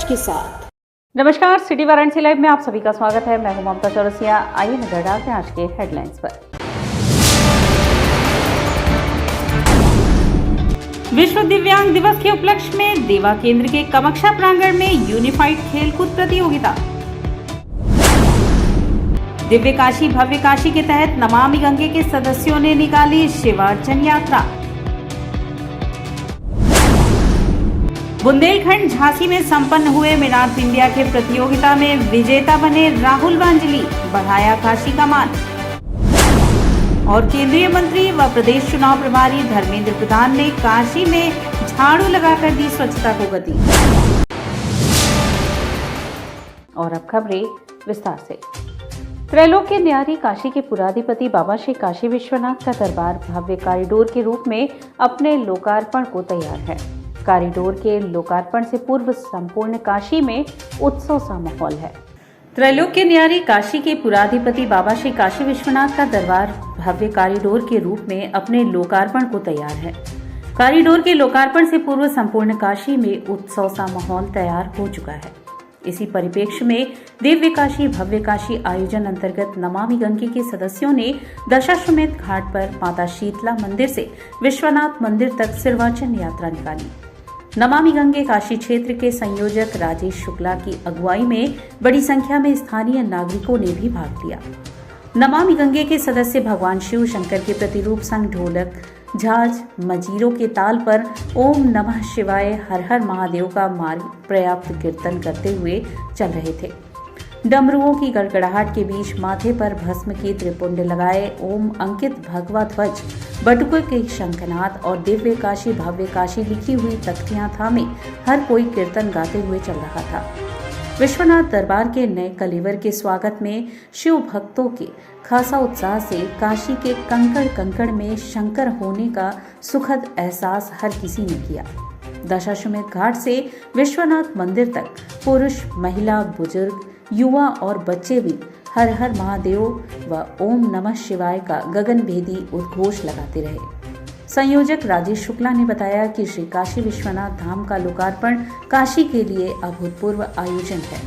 ध्वज के साथ। नमस्कार, सिटी वाराणसी लाइव में आप सभी का स्वागत है। मैं हूं ममता चौरसिया। आइए नजर डालते हैं आज के हेडलाइंस पर। विश्व दिव्यांग दिवस के उपलक्ष्य में देवा केंद्र के कामाक्षा प्रांगण में यूनिफाइड खेलकूद प्रतियोगिता। दिव्य काशी भव्य काशी के तहत नमामि गंगे के सदस्यों ने निकाली शिवार्चन यात्रा। बुंदेलखंड झांसी में संपन्न हुए मेन ऑफ इंडिया के प्रतियोगिता में विजेता बने राहुल वांजली, बढ़ाया काशी का मान। और केंद्रीय मंत्री व प्रदेश चुनाव प्रभारी धर्मेंद्र प्रधान ने काशी में झाड़ू लगाकर दी स्वच्छता को गति। और अब खबरें विस्तार से। त्रैलोक्य न्यारी काशी के पुराधिपति बाबा श्री काशी विश्वनाथ का दरबार भव्य कॉरिडोर के रूप में अपने लोकार्पण को तैयार है। कॉरिडोर के लोकार्पण से पूर्व संपूर्ण काशी में उत्सव सा माहौल है। त्रैलोक्य न्यारी काशी के पुराधिपति बाबा श्री काशी विश्वनाथ का दरबार भव्य कॉरिडोर के रूप में अपने लोकार्पण को तैयार है। कॉरिडोर के लोकार्पण से पूर्व संपूर्ण काशी में उत्सव सा माहौल तैयार हो चुका है। इसी परिप्रेक्ष्य में दिव्य काशी भव्य काशी आयोजन अंतर्गत नमामि गंगे के सदस्यों ने दशाश्वमेध घाट पर माता शीतला मंदिर से विश्वनाथ मंदिर तक शिवार्चन यात्रा निकाली। नमामि गंगे काशी क्षेत्र के संयोजक राजेश शुक्ला की अगुवाई में बड़ी संख्या में स्थानीय नागरिकों ने भी भाग लिया। नमामि गंगे के सदस्य भगवान शिव शंकर के प्रतिरूप संग ढोलक, झांझ, मजीरों के ताल पर ओम नमः शिवाय हर हर महादेव का मार्ग पर्याप्त कीर्तन करते हुए चल रहे थे। डमरुओं की गड़गड़ाहट के बीच माथे पर भस्म की त्रिपुंड लगाए ओम अंकित भगवा ध्वज, बटुके के शंखनाद और दिव्य काशी भव्य काशी लिखी हुई तख्तियां थामे हर कोई कीर्तन गाते हुए चल रहा था। विश्वनाथ दरबार के नए कलेवर के स्वागत में शिव भक्तों के खासा उत्साह से काशी के कंकड़ कंकड़ में शंकर होने का सुखद एहसास हर किसी ने किया। दशाश्वमेध घाट से विश्वनाथ मंदिर तक पुरुष, महिला, बुजुर्ग, युवा और बच्चे भी हर हर महादेव व ओम नमः शिवाय का गगनभेदी उद्घोष लगाते रहे। संयोजक राजेश शुक्ला ने बताया कि श्री काशी विश्वनाथ धाम का लोकार्पण काशी के लिए अभूतपूर्व आयोजन है।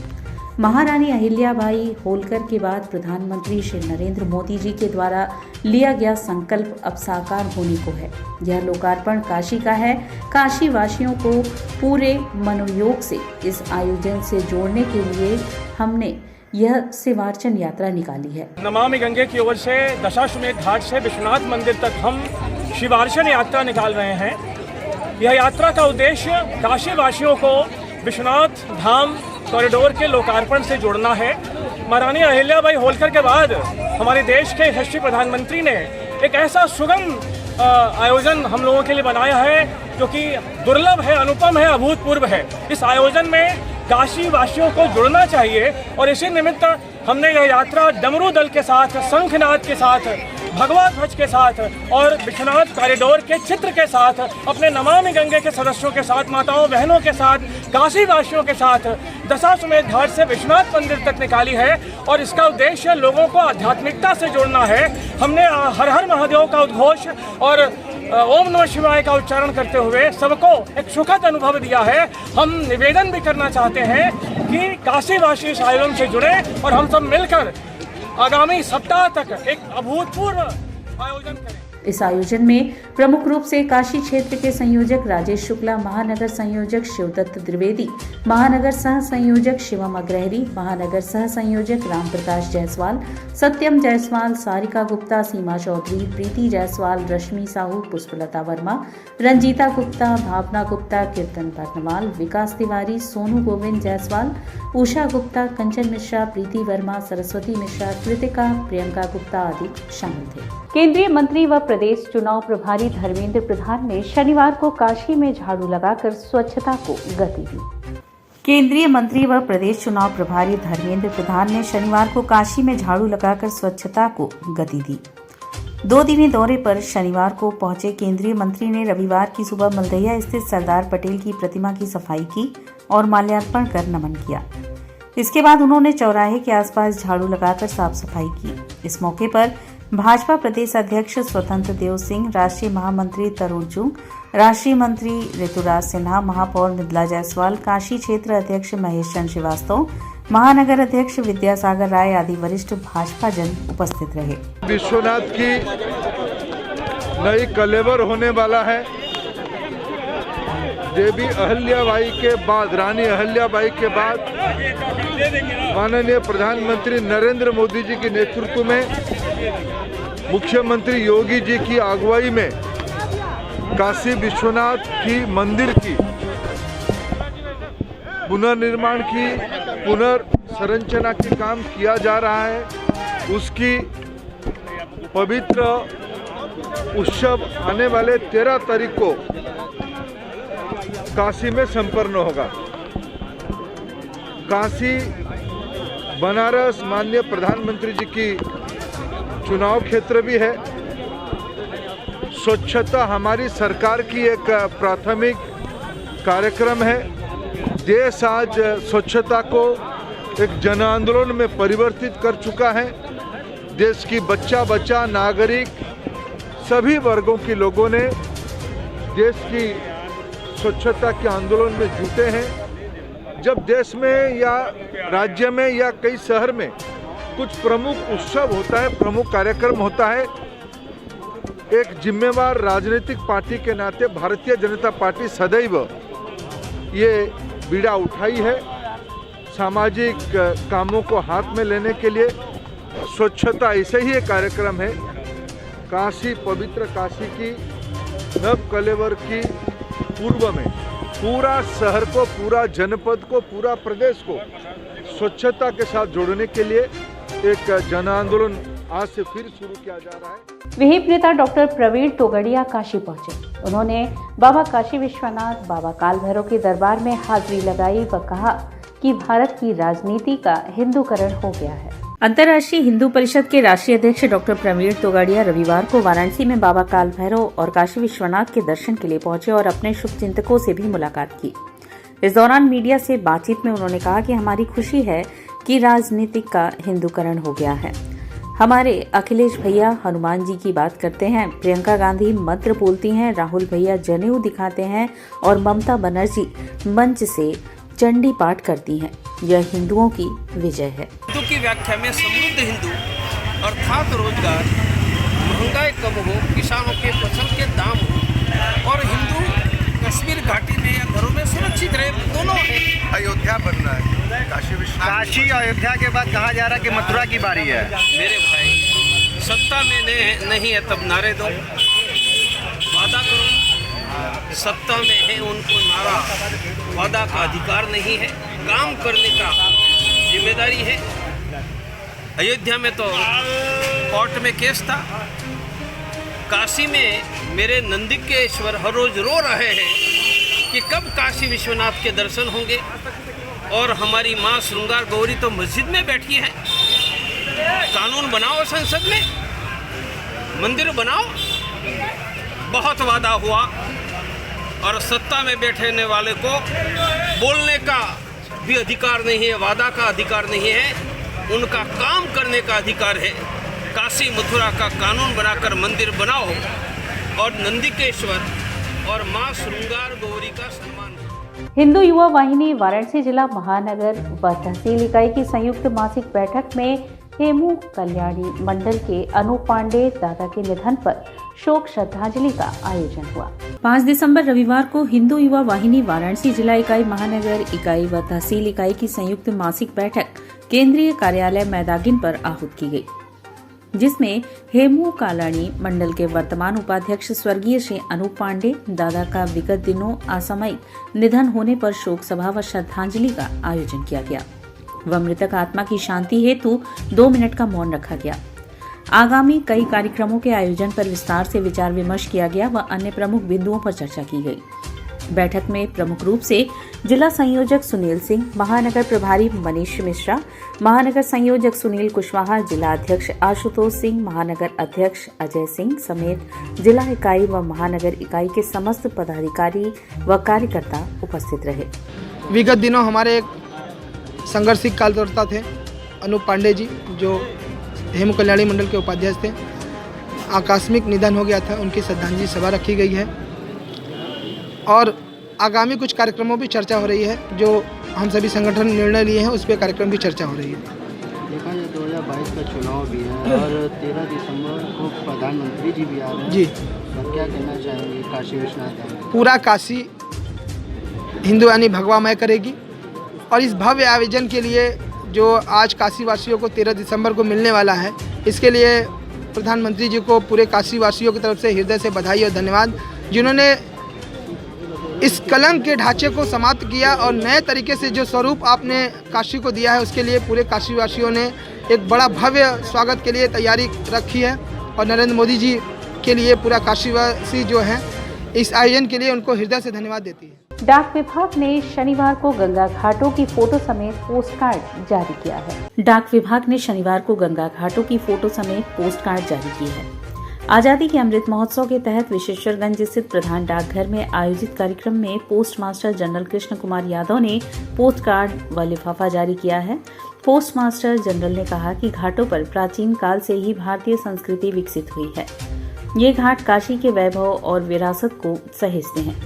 महारानी अहिल्याबाई होलकर के बाद प्रधानमंत्री श्री नरेंद्र मोदी जी के द्वारा लिया गया संकल्प अब साकार होने को है। यह लोकार्पण काशी का है। काशी वासियों को पूरे मनोयोग से इस आयोजन से जोड़ने के लिए हमने यह शिवार्चन यात्रा निकाली है। नमामि गंगे की ओर से दशाश्वमेध घाट से विश्वनाथ मंदिर तक हम शिवार्चन यात्रा निकाल रहे हैं। यह यात्रा का उद्देश्य काशी वासियों को विश्वनाथ धाम कॉरिडोर के लोकार्पण से जोड़ना है। महारानी अहिल्याबाई होलकर के बाद हमारे देश के यशस्वी प्रधानमंत्री ने एक ऐसा सुगम आयोजन हम लोगों के लिए बनाया है जो कि दुर्लभ है, अनुपम है, अभूतपूर्व है। इस आयोजन में काशी वासियों को जुड़ना चाहिए और इसी निमित्त हमने यह यात्रा डमरू दल के साथ, शंखनाद के साथ, भगवा ध्वज के साथ और विश्वनाथ कॉरिडोर के चित्र के साथ, अपने नमामि गंगे के सदस्यों के साथ, माताओं बहनों के साथ, काशी वासियों के साथ दशाश्वमेध घाट से विश्वनाथ मंदिर तक निकाली है। और इसका उद्देश्य लोगों को आध्यात्मिकता से जोड़ना है। हमने हर हर महादेव का उद्घोष और ओम नमः शिवाय का उच्चारण करते हुए सबको एक सुखद अनुभव दिया है। हम निवेदन भी करना चाहते हैं कि काशी वासी इस आयोजन से जुड़े और हम सब मिलकर आगामी सप्ताह तक एक अभूतपूर्व आयोजन करें। इस आयोजन में प्रमुख रूप से काशी क्षेत्र के संयोजक राजेश शुक्ला, महानगर संयोजक शिवदत्त द्विवेदी, महानगर सह संयोजक शिवम अग्रहरी, महानगर सह संयोजक राम प्रकाश जायसवाल, सत्यम जायसवाल, सारिका गुप्ता, सीमा चौधरी, प्रीति जायसवाल, रश्मि साहू, पुष्पलता वर्मा, रंजीता गुप्ता, भावना गुप्ता, कीर्तन बर्नवाल, विकास तिवारी, सोनू गोविंद जायसवाल, उषा गुप्ता, कंचन मिश्रा, प्रीति वर्मा, सरस्वती मिश्रा, कृतिका, प्रियंका गुप्ता आदि शामिल थे। केंद्रीय मंत्री व प्रदेश चुनाव प्रभारी धर्मेंद्र प्रधान ने शनिवार को काशी में झाड़ू लगाकर स्वच्छता को गति दी। केंद्रीय मंत्री व प्रदेश चुनाव प्रभारी धर्मेंद्र प्रधान ने शनिवार को काशी में झाड़ू लगाकर स्वच्छता को गति दी। 2 दिनी दौरे पर शनिवार को पहुंचे केंद्रीय मंत्री ने रविवार की सुबह मलदैया स्थित सरदार पटेल की प्रतिमा की सफाई की और माल्यार्पण कर नमन किया। इसके बाद उन्होंने चौराहे के आसपास झाड़ू लगाकर साफ सफाई की। इस मौके पर भाजपा प्रदेश अध्यक्ष स्वतंत्र देव सिंह, राष्ट्रीय महामंत्री तरुण चुंग, राष्ट्रीय मंत्री ऋतुराज सिन्हा, महापौर मृदुला जायसवाल, काशी क्षेत्र अध्यक्ष महेश चंद्र श्रीवास्तव, महानगर अध्यक्ष विद्यासागर राय आदि वरिष्ठ भाजपा जन उपस्थित रहे। विश्वनाथ की नई कलेवर होने वाला है। देवी अहल्याबाई के बाद, रानी अहल्याबाई के बाद माननीय प्रधानमंत्री नरेंद्र मोदी जी के नेतृत्व में, मुख्यमंत्री योगी जी की अगुवाई में काशी विश्वनाथ की मंदिर की पुनर्निर्माण की, पुनर्संरचना की काम किया जा रहा है। उसकी पवित्र उत्सव आने वाले 13 तारीख को काशी में संपन्न होगा। काशी बनारस माननीय प्रधानमंत्री जी की चुनाव क्षेत्र भी है। स्वच्छता हमारी सरकार की एक प्राथमिक कार्यक्रम है। देश आज स्वच्छता को एक जन आंदोलन में परिवर्तित कर चुका है। देश की बच्चा नागरिक सभी वर्गों के लोगों ने देश की स्वच्छता के आंदोलन में जुटे हैं। जब देश में या राज्य में या कई शहर में कुछ प्रमुख उत्सव होता है, प्रमुख कार्यक्रम होता है, एक जिम्मेवार राजनीतिक पार्टी के नाते भारतीय जनता पार्टी सदैव ये बीड़ा उठाई है। सामाजिक कामों को हाथ में लेने के लिए स्वच्छता ऐसे ही एक कार्यक्रम है। काशी, पवित्र काशी की नव कलेवर की पूर्व में पूरा शहर को, पूरा जनपद को, पूरा प्रदेश को स्वच्छता के साथ जोड़ने के लिए एक जन आंदोलन आज से फिर शुरू किया जा रहा है। विहिप नेता डॉक्टर प्रवीण तोगड़िया काशी पहुंचे। उन्होंने बाबा काशी विश्वनाथ, बाबा काल भैरव के दरबार में हाजिरी लगाई व कहा कि भारत की राजनीति का हिंदूकरण हो गया है। अंतर्राष्ट्रीय हिंदू परिषद के राष्ट्रीय अध्यक्ष डॉक्टर प्रवीण तोगड़िया रविवार को वाराणसी में बाबा काल भैरव और काशी विश्वनाथ के दर्शन के लिए पहुंचे और अपने शुभचिंतकों से भी मुलाकात की। इस दौरान मीडिया से बातचीत में उन्होंने कहा कि हमारी खुशी है कि राजनीतिक का हिंदूकरण हो गया है। हमारे अखिलेश भैया हनुमान जी की बात करते हैं, प्रियंका गांधी मंत्र बोलती हैं, राहुल भैया जनेऊ दिखाते हैं और ममता बनर्जी मंच से चंडी पाठ करती हैं। यह हिंदुओं की विजय है। हिंदू की व्याख्या में समृद्ध हिंदू अर्थात रोजगार, महंगाई कम हो, किसानों के फसल के दाम हो और हिंदू कश्मीर घाटी में या घरों में सुरक्षित रहे, दोनों है। अयोध्या बनना है। काशी अयोध्या के बाद कहा जा रहा है कि मथुरा की बारी है। मेरे भाई, सत्ता में नहीं है तब नारे दो, वादा करो। सत्ता में है उनको नारा वादा का अधिकार नहीं है, काम करने का जिम्मेदारी है। अयोध्या में तो कोर्ट में केस था। काशी में मेरे नंदिकेश्वर हर रोज रो रहे हैं कि कब काशी विश्वनाथ के दर्शन होंगे। और हमारी माँ श्रृंगार गौरी तो मस्जिद में बैठी है। कानून बनाओ, संसद में मंदिर बनाओ। बहुत वादा हुआ और सत्ता में बैठने वाले को बोलने का भी अधिकार नहीं है, वादा का अधिकार नहीं है, उनका काम करने का अधिकार है। काशी मथुरा का कानून बनाकर मंदिर बनाओ और नंदिकेश्वर और माँ श्रृंगार गौरी का सम्मान हो। हिंदू युवा वाहिनी वाराणसी जिला महानगर व तहसील इकाई की संयुक्त मासिक बैठक में हेमू कल्याणी मंडल के अनूप पांडे दादा के निधन पर शोक श्रद्धांजलि का आयोजन हुआ। 5 दिसंबर रविवार को हिंदू युवा वाहिनी वाराणसी जिला इकाई, महानगर इकाई व तहसील इकाई की संयुक्त मासिक बैठक केंद्रीय कार्यालय मैदागिन पर आहूत की गई, जिसमें हेमू कालाणी मंडल के वर्तमान उपाध्यक्ष स्वर्गीय श्री अनूप पांडे दादा का विगत दिनों असामयिक निधन होने पर शोक सभा व श्रद्धांजलि का आयोजन किया गया व मृतक आत्मा की शांति हेतु 2 मिनट का मौन रखा गया। आगामी कई कार्यक्रमों के आयोजन पर विस्तार से विचार विमर्श किया गया व अन्य प्रमुख बिंदुओं पर चर्चा की गई। बैठक में प्रमुख रूप से जिला संयोजक सुनील सिंह, महानगर प्रभारी मनीष मिश्रा, महानगर संयोजक सुनील कुशवाहा, जिला अध्यक्ष आशुतोष सिंह, महानगर अध्यक्ष अजय सिंह समेत जिला इकाई व महानगर इकाई के समस्त पदाधिकारी व कार्यकर्ता उपस्थित रहे। विगत दिनों हमारे एक संघर्षिक कार्यकर्ता थे अनूप पांडे जी, जो हेमू कल्याणी मंडल के उपाध्यक्ष थे। आकस्मिक निधन हो गया था, उनकी श्रद्धांजलि सभा रखी गई है। और आगामी कुछ कार्यक्रमों की चर्चा हो रही है, जो हम सभी संगठन निर्णय लिए हैं उस पर कार्यक्रम की चर्चा हो रही है। देखा जाए 2022 का चुनाव भी है और 13 दिसंबर को प्रधानमंत्री जी भी आ रहे हैं जी, तो क्या कहना चाहेंगे काशी विश्वनाथ धाम? पूरा काशी हिंदू यानी भगवामय करेगी और इस भव्य आयोजन के लिए जो आज काशी वासियों को 13 दिसंबर को मिलने वाला है, इसके लिए प्रधानमंत्री जी को पूरे काशी वासियों की तरफ से हृदय से बधाई और धन्यवाद, जिन्होंने इस कलंक के ढांचे को समाप्त किया और नए तरीके से जो स्वरूप आपने काशी को दिया है उसके लिए पूरे काशी वासियों ने एक बड़ा भव्य स्वागत के लिए तैयारी रखी है और नरेंद्र मोदी जी के लिए पूरा काशीवासी जो है इस आयोजन के लिए उनको हृदय से धन्यवाद देती है। डाक विभाग ने शनिवार को गंगा घाटों की फोटो समेत पोस्ट कार्ड जारी किया है। डाक विभाग ने शनिवार को गंगा घाटों की फोटो समेत पोस्ट कार्ड जारी की है। आजादी के अमृत महोत्सव के तहत विश्वेश्वरगंज स्थित प्रधान डाकघर में आयोजित कार्यक्रम में post master general Krishna Kumar Yadav ने पोस्ट कार्ड व लिफाफा जारी किया है। पोस्ट मास्टर जनरल ने कहा कि घाटों पर प्राचीन काल से ही भारतीय संस्कृति विकसित हुई है। ये घाट काशी के वैभव और विरासत को सहेजते हैं।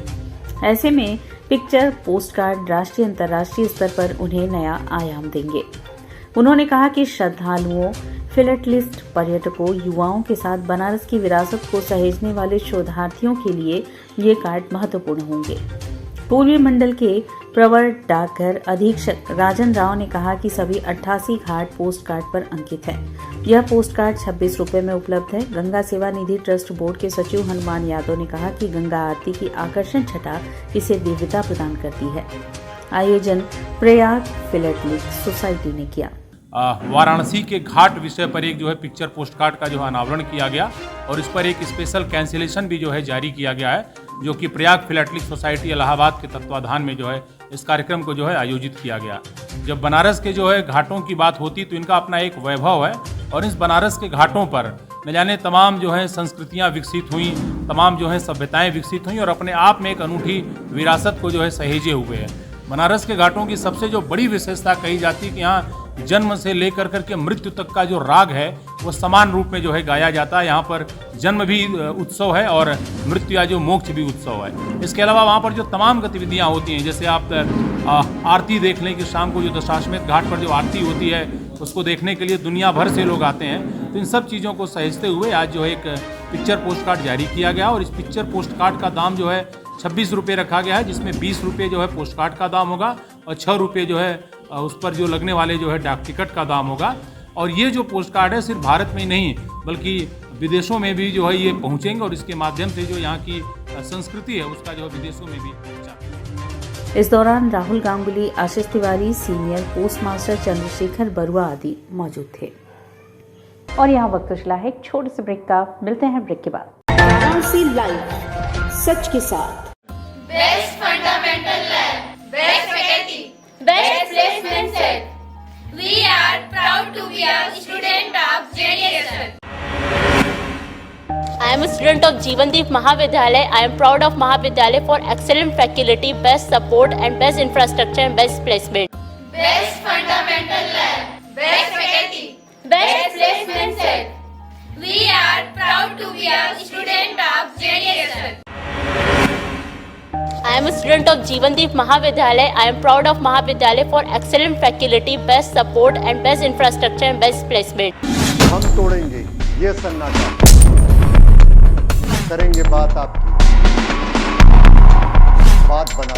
ऐसे में पिक्चर पोस्ट कार्ड राष्ट्रीय अंतर्राष्ट्रीय स्तर पर उन्हें नया आयाम देंगे। उन्होंने कहा कि श्रद्धालुओं, फिलटलिस्ट, पर्यटकों, युवाओं के साथ बनारस की विरासत को सहेजने वाले शोधार्थियों के लिए ये कार्ड महत्वपूर्ण होंगे। पूर्वी मंडल के प्रवर डाकघर अधीक्षक राजन राव ने कहा कि सभी 88 घाट पोस्ट कार्ड पर अंकित है। यह पोस्ट कार्ड 26 रुपए में उपलब्ध है। गंगा सेवा निधि ट्रस्ट बोर्ड के सचिव हनुमान यादव ने कहा कि गंगा आरती की आकर्षण छटा इसे दिव्यता प्रदान करती है। आयोजन प्रयाग फिलटलिस्ट सोसाइटी ने किया। वाराणसी के घाट विषय पर एक जो है पिक्चर पोस्ट कार्ड का जो है अनावरण किया गया और इस पर एक स्पेशल कैंसिलेशन भी जो है जारी किया गया है, जो कि प्रयाग फिलटलिस्ट सोसाइटी इलाहाबाद के तत्वाधान में जो है इस कार्यक्रम को जो है आयोजित किया गया। जब बनारस के जो है घाटों की बात होती तो इनका अपना एक वैभव है और इस बनारस के घाटों पर न जाने तमाम जो है संस्कृतियाँ विकसित हुई, तमाम जो है सभ्यताएँ विकसित हुई और अपने आप में एक अनूठी विरासत को जो है सहेजे हुए है। बनारस के घाटों की सबसे जो बड़ी विशेषता कही जाती है कि यहाँ जन्म से लेकर करके मृत्यु तक का जो राग है वो समान रूप में जो है गाया जाता है। यहाँ पर जन्म भी उत्सव है और मृत्यु या जो मोक्ष भी उत्सव है। इसके अलावा वहाँ पर जो तमाम गतिविधियाँ होती हैं, जैसे आप आरती देख लें कि शाम को जो दशाश्वमेध घाट पर जो आरती होती है उसको देखने के लिए दुनिया भर से लोग आते हैं। तो इन सब चीज़ों को सहेजते हुए आज जो है एक पिक्चर पोस्ट कार्ड जारी किया गया और इस पिक्चर पोस्ट कार्ड का दाम जो है 26 रुपये रखा गया है, जिसमें 20 रुपये जो है पोस्ट कार्ड का दाम होगा और 6 रुपये जो है उस पर जो लगने वाले जो है डाक टिकट का दाम होगा। और ये जो पोस्ट कार्ड है सिर्फ भारत में ही नहीं बल्कि विदेशों में भी जो है ये पहुंचेंगे और इसके माध्यम से जो यहाँ की संस्कृति है उसका जो है विदेशों में भी प्रचार। इस दौरान Rahul Ganguly, Ashish Tiwari, senior postmaster Chandrashekhar Barua आदि मौजूद थे। और यहाँ वक्त चला है एक छोटे से ब्रेक का। मिलते हैं ब्रेक के बाद। वाराणसी लाइव, सच के साथ। Best fundamental lab, best faculty, best placement set. We are proud to be a student of JDSN. I am a student of Jeevandeep Mahavidyalaya. I am proud of Mahavidyalaya for excellent faculty, best support and best infrastructure and best placement. Best fundamental lab, best faculty, best placement set. We are proud to be a student of JDSN. I am a student of Jeevandeep Mahavidyalaya. I am proud of Mahavidyalaya for excellent faculty, best support and best infrastructure and best placement. हम तोड़ेंगे ये सन्नाटा, करेंगे बात आपकी, बात बना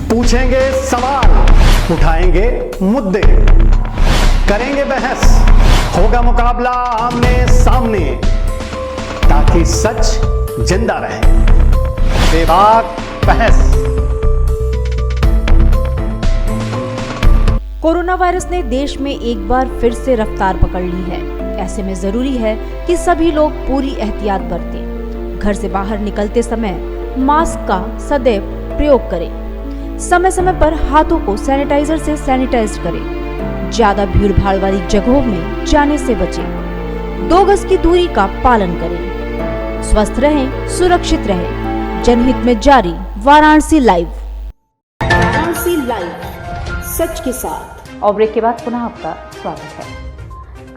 पूछेंगे सवाल, उठाएंगे मुद्दे, करेंगे बहस, होगा मुकाबला आमने सामने, ताकि सच जिंदा रहे। बेबाक बहस। कोरोना वायरस ने देश में एक बार फिर से रफ्तार पकड़ ली है। ऐसे में जरूरी है कि सभी लोग पूरी एहतियात बरतें। घर से बाहर निकलते समय मास्क का सदैव प्रयोग करें। समय समय पर हाथों को सैनिटाइजर से सैनिटाइज करें। ज्यादा भीड़ भाड़ वाली जगहों में जाने से बचें। 2 गज की दूरी का पालन करें। स्वस्थ रहें, सुरक्षित रहें। जनहित में जारी वाराणसी लाइव। वाराणसी लाइव, सच के साथ। और ब्रेक के बाद पुनः आपका स्वागत है।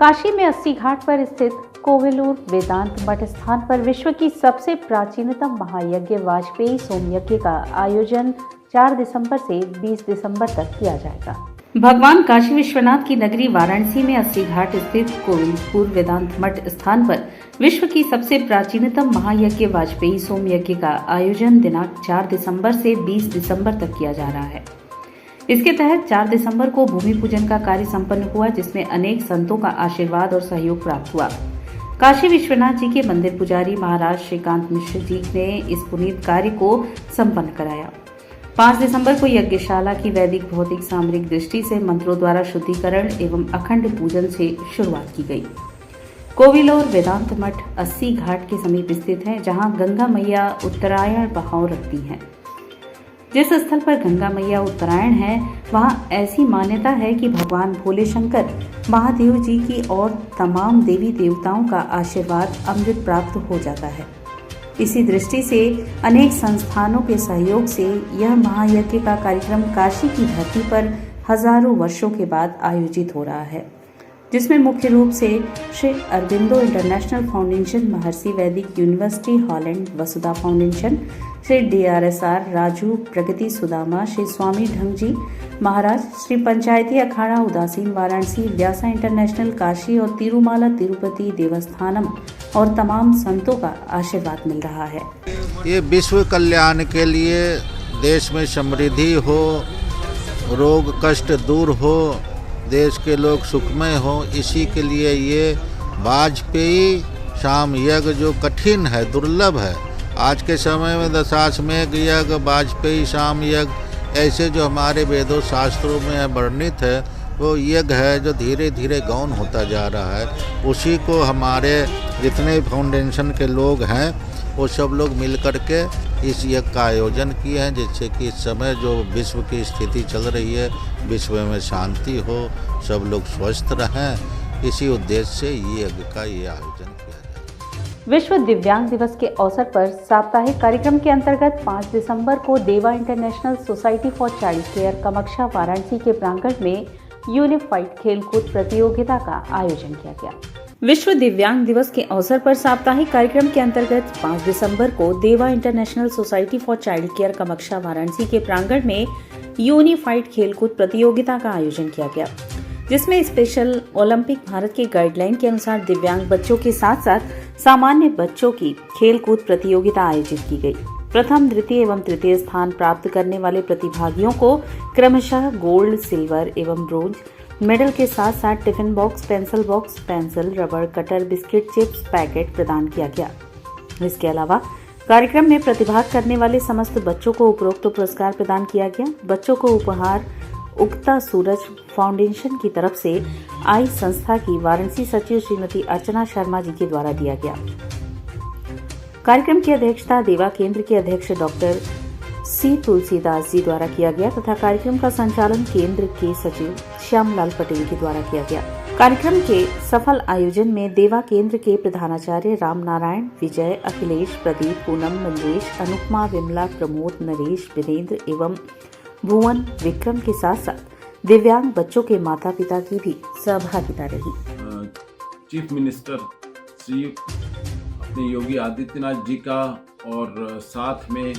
काशी में 80 घाट पर स्थित कोविलूर वेदांत मठ स्थान पर विश्व की सबसे प्राचीनतम महायज्ञ वाजपेयी सोमयज्ञ का आयोजन 4 दिसंबर से 20 दिसंबर तक किया जाएगा। भगवान काशी विश्वनाथ की नगरी वाराणसी में 80 घाट स्थित कोविलपुर वेदांत मठ स्थान पर विश्व की सबसे प्राचीनतम महायज्ञ वाजपेयी सोमयज्ञ का आयोजन दिनांक 4 दिसंबर से 20 दिसंबर तक किया जा रहा है। इसके तहत 4 दिसंबर को भूमि पूजन का कार्य संपन्न हुआ, जिसमें अनेक संतों का आशीर्वाद और सहयोग प्राप्त हुआ। काशी विश्वनाथ जी के मंदिर पुजारी महाराज श्रीकांत मिश्र जी ने इस पुनीत कार्य को संपन्न कराया। 5 दिसंबर को यज्ञशाला की वैदिक भौतिक सामरिक दृष्टि से मंत्रों द्वारा शुद्धिकरण एवं अखंड पूजन से शुरुआत की गई। कोविलूर वेदांत मठ 80 घाट के समीप स्थित है, जहां गंगा मैया उत्तरायण बहाव रखती हैं। जिस स्थल पर गंगा मैया उत्तरायण है, वहां ऐसी मान्यता है कि भगवान भोले शंकर महादेव जी की और तमाम देवी देवताओं का आशीर्वाद अमृत प्राप्त हो जाता है। इसी दृष्टि से अनेक संस्थानों के सहयोग से यह महायज्ञ का कार्यक्रम काशी की धरती पर हजारों वर्षों के बाद आयोजित हो रहा है, जिसमें मुख्य रूप से श्री अरबिंदो इंटरनेशनल फाउंडेशन, महर्षि वैदिक यूनिवर्सिटी हॉलैंड, वसुधा फाउंडेशन, श्री DRSR राजू, प्रगति सुदामा, श्री स्वामी ढंग जी महाराज, श्री पंचायती अखाड़ा उदासीन वाराणसी, व्यासा इंटरनेशनल काशी और तिरुमाला तिरुपति देवस्थानम और तमाम संतों का आशीर्वाद मिल रहा है। ये विश्व कल्याण के लिए, देश में समृद्धि हो, रोग कष्ट दूर हो, देश के लोग सुखमय हो, इसी के लिए ये वाजपेयी शाम यज्ञ जो कठिन है, दुर्लभ है, आज के समय में दशाश्वमेध यज्ञ, वाजपेयी शाम यज्ञ, ऐसे जो हमारे वेदों शास्त्रों में वर्णित है, वो यज्ञ है जो धीरे धीरे गौण होता जा रहा है। उसी को हमारे जितने फाउंडेशन के लोग हैं, वो सब लोग मिल कर के इस यज्ञ का आयोजन किए हैं, जिससे कि इस समय जो विश्व की स्थिति चल रही है, विश्व में शांति हो, सब लोग स्वस्थ रहें, इसी उद्देश्य से ये यज्ञ का ये आयोजन किया जाए। विश्व दिव्यांग दिवस के अवसर पर साप्ताहिक कार्यक्रम के अंतर्गत 5 दिसंबर को देवा international society for child care Kamakhya Varanasi के प्रांगण में यूनिफाइड खेलकूद प्रतियोगिता का आयोजन किया गया। विश्व दिव्यांग दिवस के अवसर पर साप्ताहिक कार्यक्रम के अंतर्गत 5 दिसंबर को देवा international society for child care Kamakhya Varanasi के प्रांगण में यूनिफाइड खेलकूद प्रतियोगिता का आयोजन किया गया, जिसमें स्पेशल ओलंपिक भारत के गाइडलाइन के अनुसार दिव्यांग बच्चों के साथ साथ सामान्य बच्चों की खेलकूद प्रतियोगिता आयोजित की गई। प्रथम, द्वितीय एवं तृतीय स्थान प्राप्त करने वाले प्रतिभागियों को क्रमशः गोल्ड, सिल्वर एवं ब्रोंज मेडल के साथ साथ tiffin box, pencil, rubber, cutter, biscuit, chips packet प्रदान किया गया। इसके अलावा कार्यक्रम में प्रतिभाग करने वाले समस्त बच्चों को उपरोक्त पुरस्कार प्रदान किया गया। बच्चों को उपहार उगता सूरज फाउंडेशन की तरफ से आई संस्था की वाराणसी सचिव श्रीमती अर्चना शर्मा जी के द्वारा दिया गया। कार्यक्रम की अध्यक्षता देवा केंद्र के अध्यक्ष डॉक्टर C तुलसीदास जी द्वारा किया गया तथा कार्यक्रम का संचालन केंद्र के सचिव श्यामलाल पटेल के द्वारा किया गया। कार्यक्रम के सफल आयोजन में देवा केंद्र के प्रधानाचार्य राम नारायण, विजय, अखिलेश, प्रदीप, पूनम, मंजेश, अनुपमा, विमला, प्रमोद, नरेश, वीरेंद्र एवं भुवन, विक्रम के साथ साथ दिव्यांग बच्चों के माता पिता की भी सहभागिता रही। चीफ मिनिस्टर श्री अपने योगी आदित्यनाथ जी का और साथ में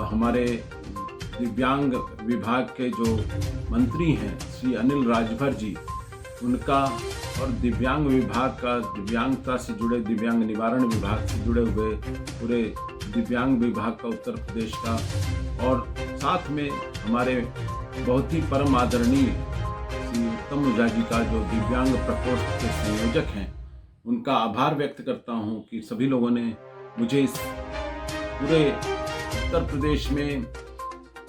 हमारे दिव्यांग विभाग के जो मंत्री हैं श्री अनिल राजभर जी, उनका और दिव्यांग विभाग का, दिव्यांगता से जुड़े दिव्यांग निवारण विभाग से जुड़े हुए पूरे दिव्यांग विभाग का उत्तर प्रदेश का, और साथ में हमारे बहुत ही परम आदरणीय श्री उत्तम ओझा जी का जो दिव्यांग प्रकोष्ठ के संयोजक हैं, उनका आभार व्यक्त करता हूं कि सभी लोगों ने मुझे इस पूरे उत्तर प्रदेश में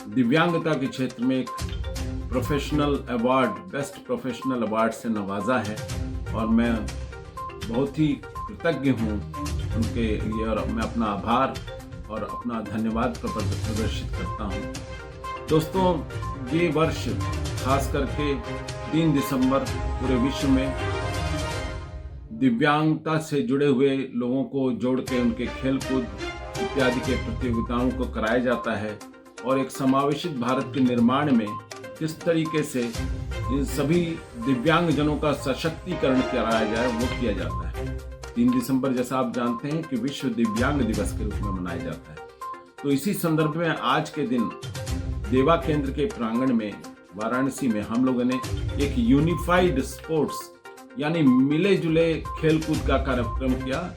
दिव्यांगता के क्षेत्र में एक professional award, best professional award से नवाजा है और मैं बहुत ही कृतज्ञ हूँ उनके लिए और मैं अपना आभार और अपना धन्यवाद प्रदर्शित करता हूँ। दोस्तों, ये वर्ष खास करके 3 दिसंबर पूरे विश्व में दिव्यांगता से जुड़े हुए लोगों को जोड़ के उनके खेलकूद इत्यादि के प्रतियोगिताओं को कराया जाता है और एक समावेशित भारत के निर्माण में किस तरीके से इन सभी दिव्यांगजनों का सशक्तिकरण कराया जाए वो किया जाता है। 3 दिसंबर जैसा आप जानते हैं कि विश्व दिव्यांग दिवस के रूप में मनाया जाता है। तो इसी संदर्भ में आज के दिन देवा केंद्र के प्रांगण में वाराणसी में हम लोगों ने एक यूनिफाइड स्पोर्ट्स यानी मिले जुले खेलकूद का कार्यक्रम किया,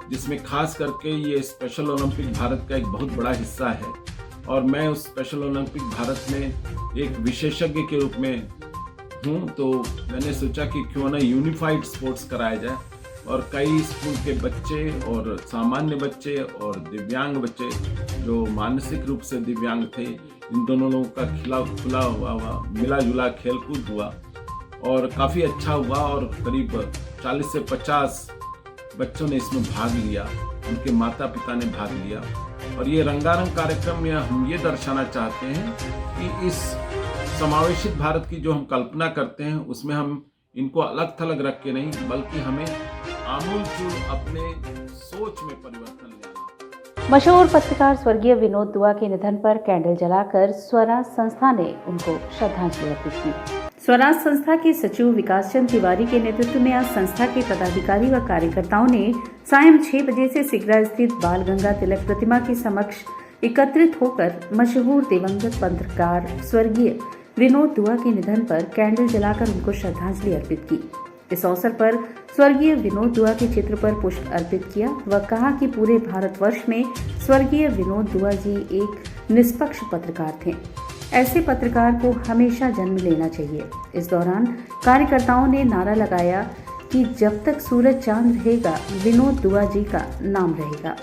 जिसमें खास करके ये स्पेशल ओलंपिक भारत का एक बहुत बड़ा हिस्सा है और मैं उस स्पेशल ओलंपिक भारत में एक विशेषज्ञ के रूप में हूँ। तो मैंने सोचा कि क्यों ना यूनिफाइड स्पोर्ट्स कराया जाए और कई स्कूल के बच्चे और सामान्य बच्चे और दिव्यांग बच्चे जो मानसिक रूप से दिव्यांग थे, इन दोनों लोगों का खुला हुआ मिला जुला खेलकूद हुआ और काफ़ी अच्छा हुआ और करीब 40 से 50 बच्चों ने इसमें भाग लिया, उनके माता पिता ने भाग लिया। और ये रंगारंग कार्यक्रम में हम ये दर्शाना चाहते हैं कि इस समावेशित भारत की जो हम कल्पना करते हैं उसमें हम इनको अलग थलग रख के नहीं, बल्कि हमें आमूलचूल अपने सोच में परिवर्तन लाना। मशहूर पत्रकार स्वर्गीय विनोद दुआ के निधन पर कैंडल जलाकर स्वराज संस्था ने उनको श्रद्धांजलि अर्पित की। स्वराज संस्था के सचिव विकास चंद तिवारी के नेतृत्व में आज संस्था के पदाधिकारी व कार्यकर्ताओं ने सायं 6 बजे से सिगरा स्थित बाल गंगा तिलक प्रतिमा के समक्ष एकत्रित होकर मशहूर दिवंगत पत्रकार स्वर्गीय विनोद दुआ के निधन पर कैंडल जलाकर उनको श्रद्धांजलि अर्पित की। इस अवसर पर स्वर्गीय विनोद दुआ के चित्र पर पुष्प अर्पित किया व कहा कि पूरे भारतवर्ष में स्वर्गीय विनोद दुआ जी एक निष्पक्ष पत्रकार थे। ऐसे पत्रकार को हमेशा जन्म लेना चाहिए। इस दौरान कार्यकर्ताओं ने नारा लगाया कि जब तक सूरज चांद रहेगा विनोद दुआ जी का नाम रहेगा।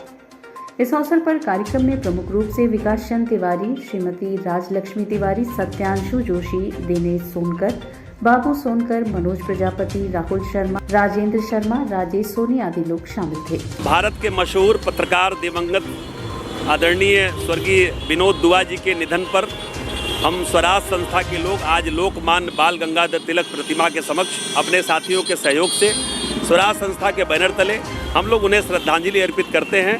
इस अवसर पर कार्यक्रम में प्रमुख रूप से विकास चंद तिवारी, श्रीमती राजलक्ष्मी तिवारी, सत्यांशु जोशी, दिनेश सोनकर, बाबू सोनकर, मनोज प्रजापति, राहुल शर्मा, राजेंद्र शर्मा, राजेश सोनी आदि लोग शामिल थे। भारत के मशहूर पत्रकार दिवंगत आदरणीय स्वर्गीय विनोद दुआ जी के निधन पर हम स्वराज संस्था के लोग आज लोकमान्य बाल गंगाधर तिलक प्रतिमा के समक्ष अपने साथियों के सहयोग से स्वराज संस्था के बैनर तले हम लोग उन्हें श्रद्धांजलि अर्पित करते हैं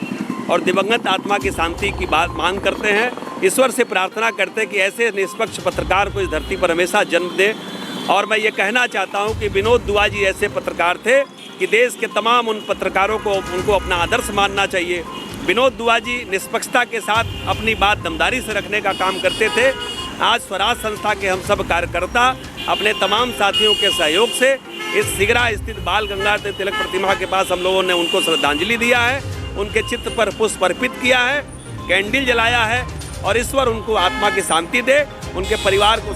और दिवंगत आत्मा की शांति की बात मांग करते हैं। ईश्वर से प्रार्थना करते हैं कि ऐसे निष्पक्ष पत्रकार को इस धरती पर हमेशा जन्म दे। और मैं ये कहना चाहता हूँ कि विनोद दुआ जी ऐसे पत्रकार थे कि देश के तमाम उन पत्रकारों को उनको अपना आदर्श मानना चाहिए। विनोद दुआ जी निष्पक्षता के साथ अपनी बात दमदारी से रखने का काम करते थे। आज स्वराज संस्था के हम सब कार्यकर्ता अपने तमाम साथियों के सहयोग से इस सिगरा स्थित बाल गंगाधर तिलक प्रतिमा के पास हम लोगों ने उनको श्रद्धांजलि दिया है, उनके चित्र पर पुष्प अर्पित किया है, कैंडल जलाया है और ईश्वर उनको आत्मा की शांति दे, उनके परिवार को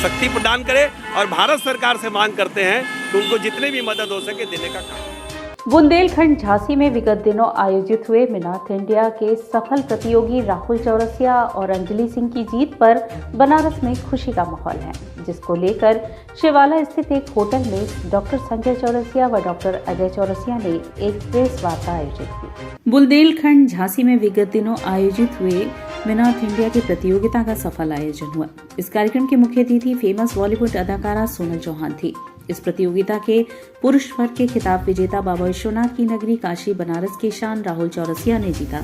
शक्ति प्रदान करे और भारत सरकार से मांग करते हैं कि उनको जितनी भी मदद हो सके देने का काम। बुंदेलखंड झांसी में विगत दिनों आयोजित हुए मिनाथ इंडिया के सफल प्रतियोगी राहुल चौरसिया और अंजलि सिंह की जीत पर बनारस में खुशी का माहौल है, जिसको लेकर शिवाला स्थित एक होटल में डॉक्टर संजय चौरसिया व डॉक्टर अजय चौरसिया ने एक प्रेस वार्ता आयोजित की। बुंदेलखंड झांसी में विगत दिनों आयोजित हुए मिनाथ इंडिया की प्रतियोगिता का सफल आयोजन हुआ। इस कार्यक्रम के मुख्य अतिथि फेमस बॉलीवुड अदाकारा सोनल चौहान थी। इस प्रतियोगिता के पुरुष वर्ग के खिताब विजेता बाबा विश्वनाथ की नगरी काशी बनारस के शान राहुल चौरसिया ने जीता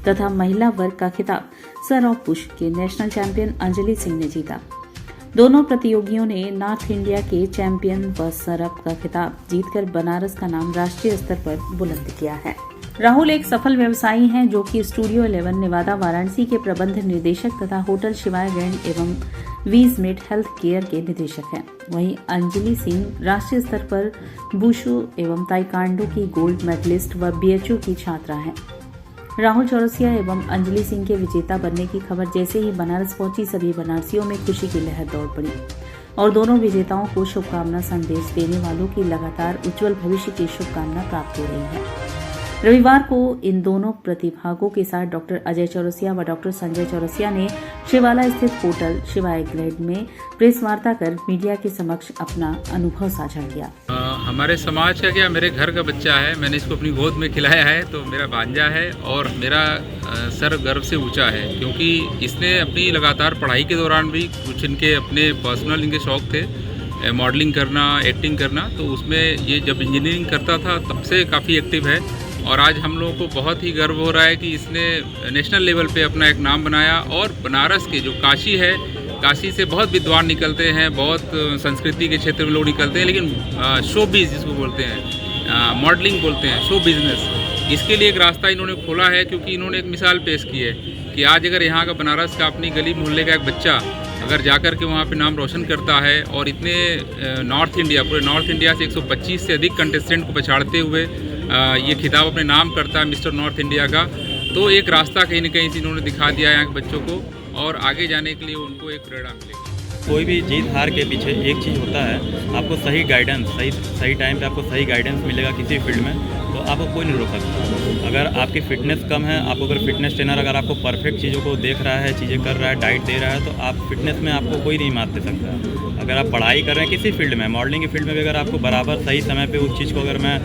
तथा महिला वर्ग का खिताब सर ऑफ पुष्प के नेशनल चैंपियन अंजलि सिंह ने जीता। दोनों प्रतियोगियों ने नॉर्थ इंडिया के चैंपियन व सर ऑफ का खिताब जीतकर बनारस का नाम राष्ट्रीय स्तर पर बुलंद किया है। राहुल एक सफल व्यवसायी हैं जो कि स्टूडियो 11 नेवादा वाराणसी के प्रबंध निर्देशक तथा होटल शिवाय ग्रैंड एवं वीज मेड हेल्थ केयर के निदेशक हैं। वहीं अंजलि सिंह राष्ट्रीय स्तर पर बुशु एवं ताइक्वांडो की गोल्ड मेडलिस्ट व बीएचयू की छात्रा हैं। राहुल चौरसिया एवं अंजलि सिंह के विजेता बनने की खबर जैसे ही बनारस पहुंची, सभी बनारसियों में खुशी की लहर दौड़ पड़ी और दोनों विजेताओं को शुभकामना संदेश देने वालों की लगातार उज्जवल भविष्य की शुभकामना प्राप्त हो रही है। रविवार को इन दोनों प्रतिभागों के साथ डॉक्टर अजय चौरसिया व डॉक्टर संजय चौरसिया ने शिवाला स्थित होटल शिवाय ग्रैंड में प्रेस वार्ता कर मीडिया के समक्ष अपना अनुभव साझा किया। हमारे समाज का क्या, मेरे घर का बच्चा है, मैंने इसको अपनी गोद में खिलाया है, तो मेरा भांजा है और मेरा सर गर्व से ऊंचा है, क्योंकि इसने अपनी लगातार पढ़ाई के दौरान भी कुछ इनके अपने पर्सनल इनके शौक थे, मॉडलिंग करना, एक्टिंग करना, तो उसमें ये जब इंजीनियरिंग करता था तब से काफ़ी एक्टिव है और आज हम लोगों को बहुत ही गर्व हो रहा है कि इसने नेशनल लेवल पे अपना एक नाम बनाया और बनारस के जो काशी है काशी से बहुत विद्वान निकलते हैं, बहुत संस्कृति के क्षेत्र में लोग निकलते हैं, लेकिन शोबिज जिसको बोलते हैं, मॉडलिंग बोलते हैं, शो बिजनेस, इसके लिए एक रास्ता इन्होंने खोला है। क्योंकि इन्होंने एक मिसाल पेश की है कि आज अगर यहाँ का बनारस का अपनी गली मोहल्ले का एक बच्चा अगर जाकर के वहाँ पे नाम रोशन करता है और इतने नॉर्थ इंडिया, पूरे नॉर्थ इंडिया से 125 से अधिक कंटेस्टेंट को पछाड़ते हुए ये खिताब अपने नाम करता है मिस्टर नॉर्थ इंडिया का, तो एक रास्ता कहीं न कहीं से इन्होंने दिखा दिया है यहाँ के बच्चों को और आगे जाने के लिए उनको एक प्रेरणा मिलेगी। कोई भी जीत हार के पीछे एक चीज़ होता है, आपको सही गाइडेंस, सही टाइम पे आपको सही गाइडेंस मिलेगा किसी फील्ड में, तो आपको कोई नहीं रोक सकता। अगर आपकी फ़िटनेस कम है, आपको अगर फिटनेस ट्रेनर अगर आपको परफेक्ट चीज़ों को देख रहा है, चीज़ें कर रहा है, डाइट दे रहा है, तो आप फिटनेस में आपको कोई नहीं मात दे सकता। अगर आप पढ़ाई कर रहे हैं किसी फील्ड में, मॉडलिंग की फील्ड में भी अगर आपको बराबर सही समय पे उस चीज़ को, अगर मैं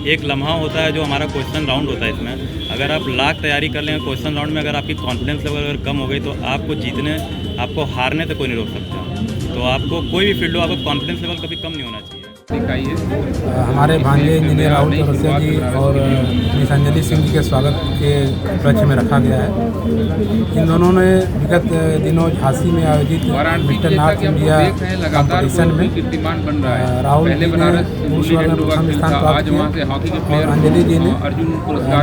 एक लम्हा होता है जो हमारा क्वेश्चन राउंड होता है, इसमें अगर आप लाख तैयारी कर लेंगे, क्वेश्चन राउंड में अगर आपकी कॉन्फिडेंस लेवल अगर कम हो गई तो आपको हारने से कोई नहीं रोक सकता। तो आपको कोई भी फील्ड हो, आपको कॉन्फिडेंस लेवल कभी कम नहीं होना चाहिए। हमारे भांजे इंजीनियर राहुल चौरसिया जी और मिस अंजलि सिंह जी के स्वागत के उपलक्ष्य में रखा गया है। इन दोनों ने विगत दिनों झांसी में आयोजित मिस्टर नॉर्थ इंडिया कॉम्पिटिशन में राहुल जी ने पुरुष वर्ग में प्रथम स्थान प्राप्त किया और अंजलि जी ने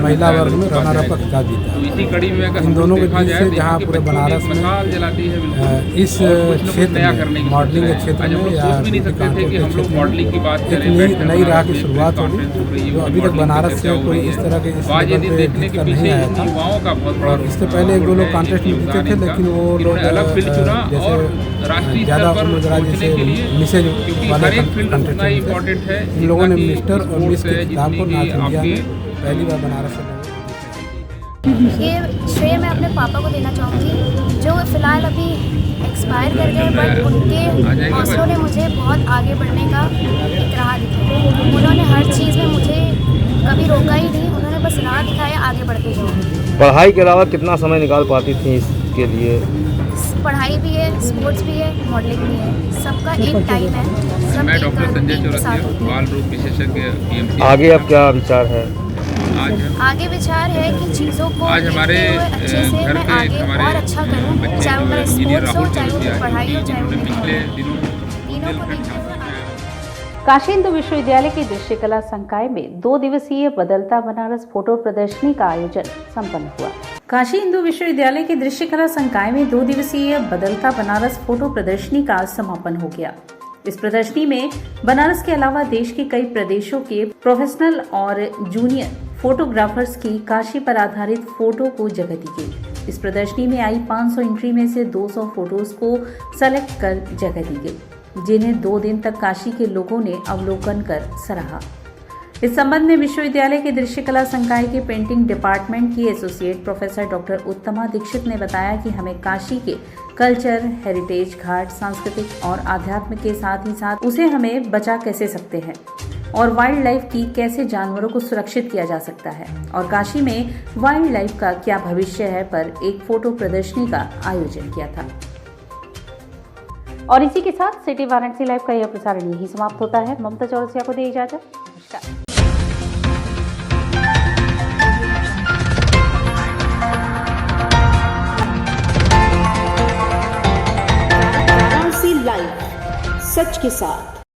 महिला वर्ग में रनर अप का खिताब जीता। इन दोनों के बीच से जहाँ पूरे बनारस में इस क्षेत्र में मॉडलिंग के क्षेत्र में या एक नई राह की शुरुआत होगी, जो अभी तक बनारस से कोई इस तरह के इस लेवल पे जीत कर नहीं आया था। और इससे पहले एक दो लोग कॉन्टेस्ट में जीते थे, लेकिन वो लोग जैसे ज़्यादा उम्र जैसे मिसेज वाले कॉन्टेस्ट थे, इन लोगों ने मिस्टर और मिस के खिताब को नॉर्थ इंडिया में पहली बार बनारस से। ये श्रेय मैं अपने पापा को देना चाहूँगी, जो फ़िलहाल अभी एक्सपायर कर गए, बट उनके हौसलों ने मुझे बहुत आगे बढ़ने का एक राह दिखाई। उन्होंने हर चीज़ में मुझे कभी रोका ही नहीं, उन्होंने बस राह दिखाया, आगे बढ़ते जाओ। पढ़ाई के अलावा कितना समय निकाल पाती थी इसके लिए? पढ़ाई भी है, स्पोर्ट्स भी है, मॉडलिंग भी है, सबका एक टाइम है। मैं डॉक्टर संजय चौरसिया, बाल रोग विशेषज्ञ PMC। आगे अब क्या विचार है? आगे विचार है कि चीज़ों को आज हमारे अच्छे से मैं आगे और अच्छा करूँ, चाहे वो मेरा स्पोर्ट्स हो, चाहे वो पढ़ाई हो, चाहे वो पिछले दिनों को देखते हुए। काशी हिंदू विश्वविद्यालय के दृश्यकला संकाय में 2 दिवसीय बदलता बनारस फोटो प्रदर्शनी का आयोजन संपन्न हुआ। काशी हिंदू विश्वविद्यालय के दृश्यकला संकाय में 2 दिवसीय बदलता बनारस फोटो प्रदर्शनी का समापन हो गया। इस प्रदर्शनी में बनारस के अलावा देश के कई प्रदेशों के प्रोफेशनल और जूनियर फोटोग्राफर्स की काशी पर आधारित फोटो को जगह दी गई। इस प्रदर्शनी में आई 500 एंट्री में से 200 फोटोज को सेलेक्ट कर जगह दी गई, जिन्हें 2 दिन तक काशी के लोगों ने अवलोकन कर सराहा। इस संबंध में विश्वविद्यालय के दृश्यकला संकाय के पेंटिंग डिपार्टमेंट की एसोसिएट प्रोफेसर डॉक्टर उत्तमा दीक्षित ने बताया कि हमें काशी के कल्चर, हेरिटेज, घाट, सांस्कृतिक और आध्यात्म के साथ ही साथ उसे हमें बचा कैसे सकते हैं और वाइल्ड लाइफ की कैसे जानवरों को सुरक्षित किया जा सकता है और काशी में वाइल्ड लाइफ का क्या भविष्य है पर एक फोटो प्रदर्शनी का आयोजन किया था। और इसी के साथ सिटी वाराणसी लाइव का यह प्रसारण यही समाप्त होता है। ममता चौरसिया को दे इजाजत। नमस्कार। लाइव सच के साथ।